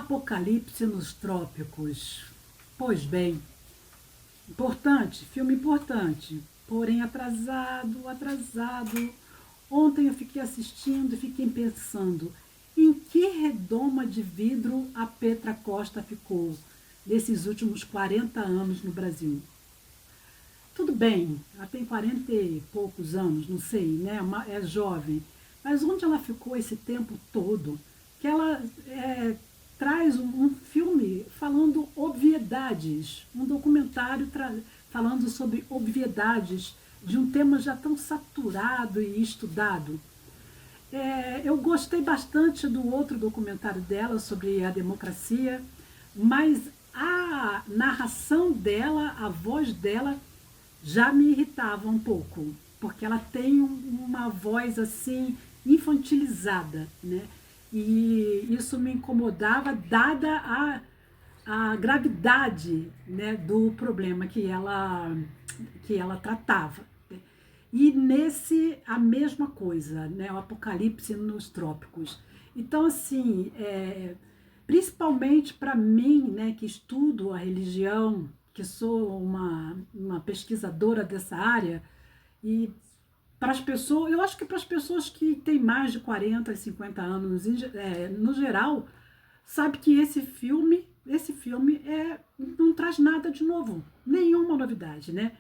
Apocalipse nos Trópicos. Pois bem, importante, filme importante, porém atrasado. Ontem eu fiquei assistindo e fiquei pensando em que redoma de vidro a Petra Costa ficou nesses últimos 40 anos no Brasil. Tudo bem, ela tem 40 e poucos anos, não sei, né? É jovem. Mas onde ela ficou esse tempo todo? Que ela traz um filme falando obviedades, um documentário falando sobre obviedades de um tema já tão saturado e estudado. Eu gostei bastante do outro documentário dela sobre a democracia, mas a narração dela, a voz dela, já me irritava um pouco, porque ela tem uma voz assim infantilizada, né? E isso me incomodava, dada a gravidade, né, do problema que ela tratava. E nesse, a mesma coisa, né, o Apocalipse nos Trópicos. Então, assim, principalmente para mim, né, que estudo a religião, que sou uma pesquisadora dessa área, e para as pessoas, eu acho que para as pessoas que têm mais de 40, 50 anos, no geral, sabe que esse filme não traz nada de novo, nenhuma novidade, né?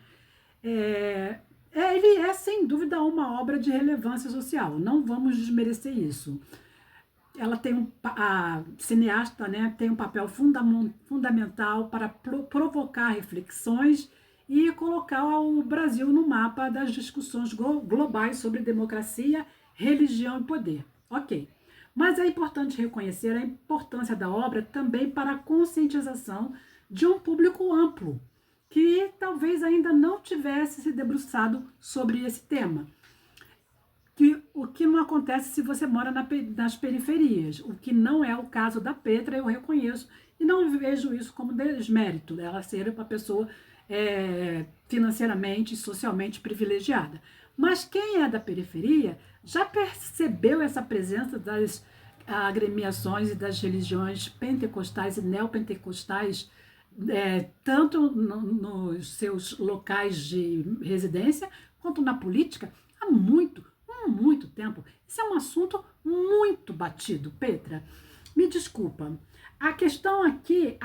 Ele é, sem dúvida, uma obra de relevância social, não vamos desmerecer isso. Ela tem a cineasta, né, tem um papel fundamental para provocar reflexões e colocar o Brasil no mapa das discussões globais sobre democracia, religião e poder. Ok. Mas é importante reconhecer a importância da obra também para a conscientização de um público amplo, que talvez ainda não tivesse se debruçado sobre esse tema. O que não acontece se você mora nas periferias, o que não é o caso da Petra, eu reconheço, e não vejo isso como desmérito dela ser uma pessoa financeiramente e socialmente privilegiada. Mas quem é da periferia já percebeu essa presença das agremiações e das religiões pentecostais e neopentecostais, tanto nos seus locais de residência, quanto na política, há muito tempo. Isso é um assunto muito batido, Petra. Me desculpa. A questão aqui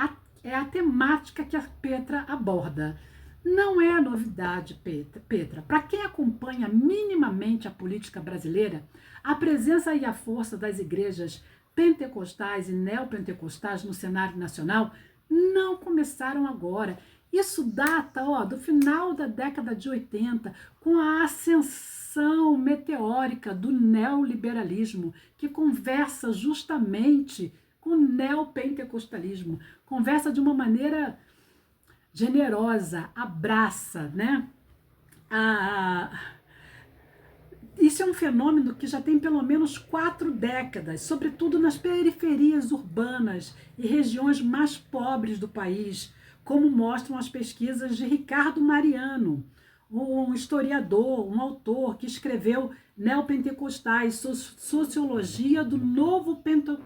é a temática que a Petra aborda. Não é novidade, Petra. Para quem acompanha minimamente a política brasileira, a presença e a força das igrejas pentecostais e neopentecostais no cenário nacional não começaram agora. Isso data do final da década de 80, com a ascensão meteórica do neoliberalismo, que conversa justamente com o neopentecostalismo, conversa de uma maneira generosa, abraça, né? Isso é um fenômeno que já tem pelo menos 4 décadas, sobretudo nas periferias urbanas e regiões mais pobres do país, como mostram as pesquisas de Ricardo Mariano, um historiador, um autor que escreveu Neopentecostais, Sociologia do Novo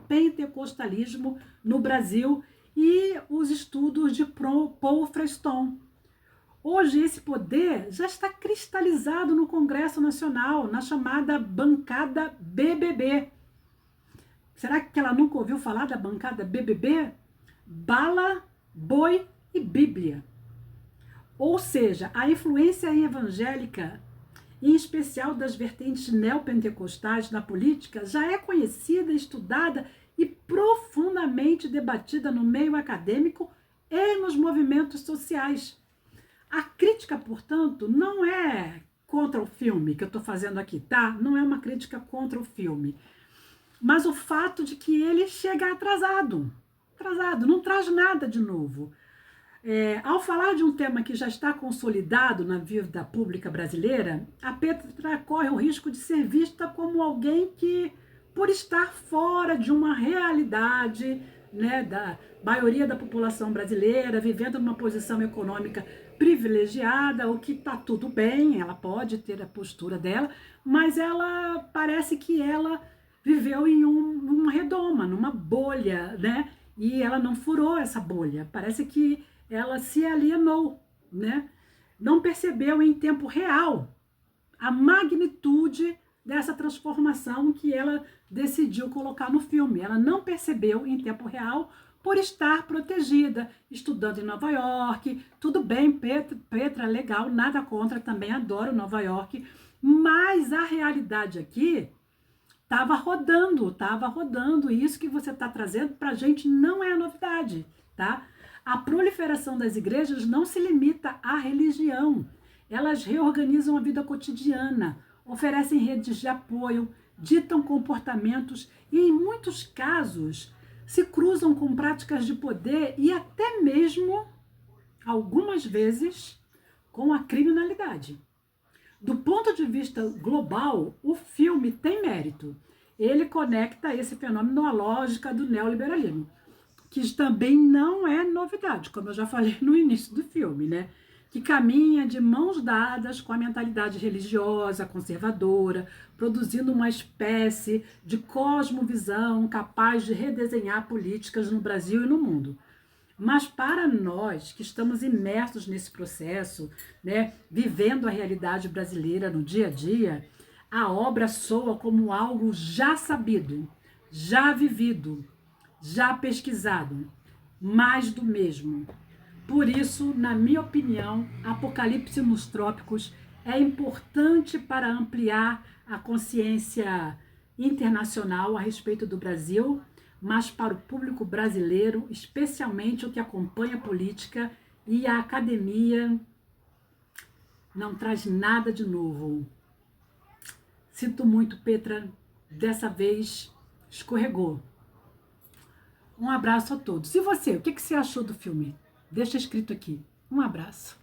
Pentecostalismo no Brasil, e os estudos de Paul Freston. Hoje esse poder já está cristalizado no Congresso Nacional, na chamada bancada BBB. Será que ela nunca ouviu falar da bancada BBB? Bala, boi e Bíblia. Ou seja, a influência evangélica, em especial das vertentes neopentecostais na política, já é conhecida, estudada e profundamente debatida no meio acadêmico e nos movimentos sociais. A crítica, portanto, não é contra o filme que eu estou fazendo aqui, tá? Não é uma crítica contra o filme. Mas o fato de que ele chega atrasado, não traz nada de novo. Ao falar de um tema que já está consolidado na vida pública brasileira, a Petra corre o risco de ser vista como alguém que, por estar fora de uma realidade, né, da maioria da população brasileira, vivendo numa posição econômica privilegiada, o que está tudo bem, ela pode ter a postura dela, mas ela parece que ela viveu em uma redoma, numa bolha, né? e ela não furou essa bolha. Parece que ela se alienou, né? Não percebeu em tempo real a magnitude dessa transformação que ela decidiu colocar no filme. Ela não percebeu em tempo real por estar protegida, estudando em Nova York. Tudo bem, Petra, legal, nada contra, também adoro Nova York, mas a realidade aqui estava rodando, e isso que você está trazendo para a gente não é novidade, tá? A proliferação das igrejas não se limita à religião, elas reorganizam a vida cotidiana, oferecem redes de apoio, ditam comportamentos e, em muitos casos, se cruzam com práticas de poder e até mesmo, algumas vezes, com a criminalidade. Do ponto de vista global, o filme tem mérito. Ele conecta esse fenômeno à lógica do neoliberalismo, que também não é novidade, como eu já falei no início do filme, né? Que caminha de mãos dadas com a mentalidade religiosa, conservadora, produzindo uma espécie de cosmovisão capaz de redesenhar políticas no Brasil e no mundo. Mas para nós que estamos imersos nesse processo, né, vivendo a realidade brasileira no dia a dia, a obra soa como algo já sabido, já vivido, já pesquisado, mais do mesmo. Por isso, na minha opinião, Apocalipse nos Trópicos é importante para ampliar a consciência internacional a respeito do Brasil, mas para o público brasileiro, especialmente o que acompanha a política e a academia, não traz nada de novo. Sinto muito, Petra, dessa vez escorregou. Um abraço a todos. E você, o que você achou do filme? Deixa escrito aqui. Um abraço.